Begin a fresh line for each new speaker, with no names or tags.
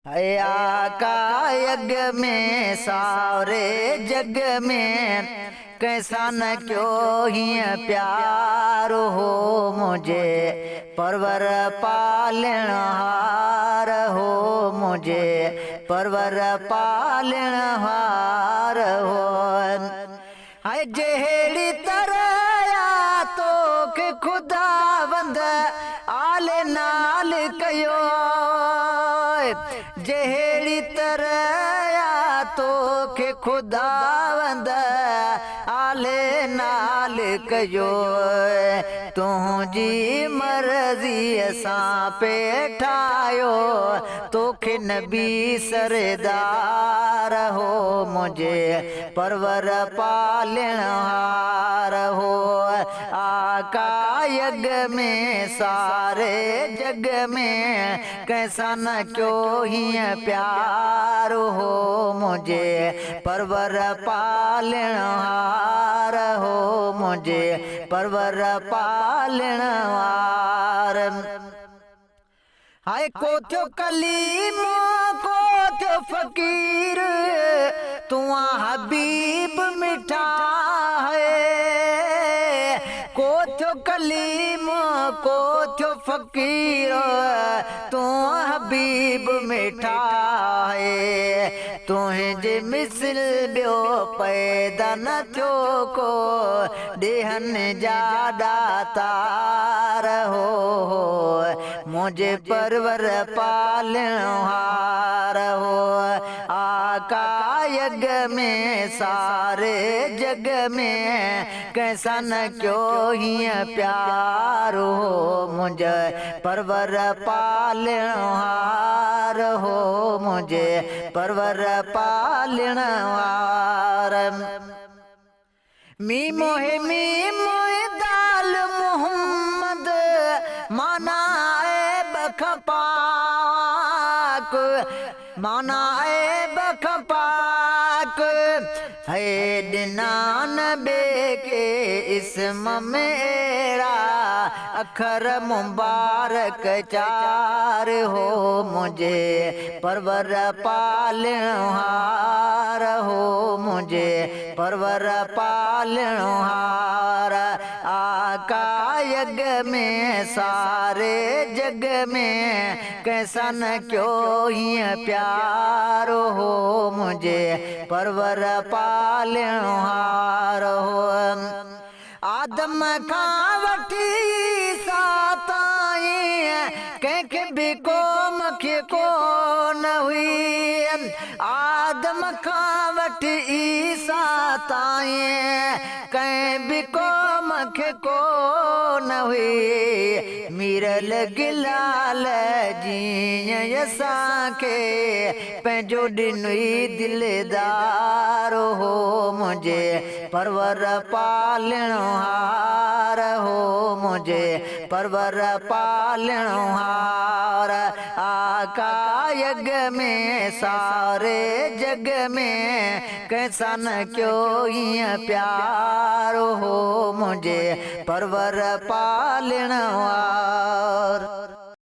है आका यज्ञ में सारे जग में कैसा न क्यों ही प्यार हो मुझे परवर पालनहार हो मुझे परवर पालनहार हो। है जहेड़ी तरह तो के खुदावंद आले नाल कयो जहेड़ी तरह तो के खुदावंद आले नाल कयो तुझी मर्जी सां पेठायो तोखे नबी सरदार हो मुझे परवर पालनहार हो। आका यज्ञ में सारे जग में कैसा न क्यों ही प्यार हो मुझे परवर पालनहार हो मुझे परवर पालनहार। हाय को थो कलीम को थो फकीर तू हबीब मिठा है को थो कलीम को थो फकीर तू हबीब मिठा है तुझे मिसल बियो पैदा न थियो को देहन जा दातार हो मुझे परवर पालनहार हो। आका यज्ञ में सारे जग में कैसा न क्यों ही प्यार हो मुझे परवर पालनहार हो मुझे परवर पालनहार। मी मोहे दाल मोहम्मद माना बखपाक माना बखपाक है दिनान बेके इसम मेरा अखर मुबारक चार हो मुझे परवर पालनहार हो मुझे परवर पालनहार। आका यज्ञ में सारे जग में कैसा न क्यों ही प्यार हो मुझे परवर पालनहार हो। आदम खां वठी साताईं कंहिंखे बि क़ौम खे कोन हुई आदम खां वठी ईसा ताईं कंहिं बि क़ौम खे कोन हुई मीरल गिलाल जीअं असांखे पंहिंजो ॾिनुई दिलदार हो मुझे परवर पालनहार हो मुझे परवर पालनहार। आका यज्ञ में सारे जग में कैसा न क्यों ही प्यार हो मुझे परवर पालनहार।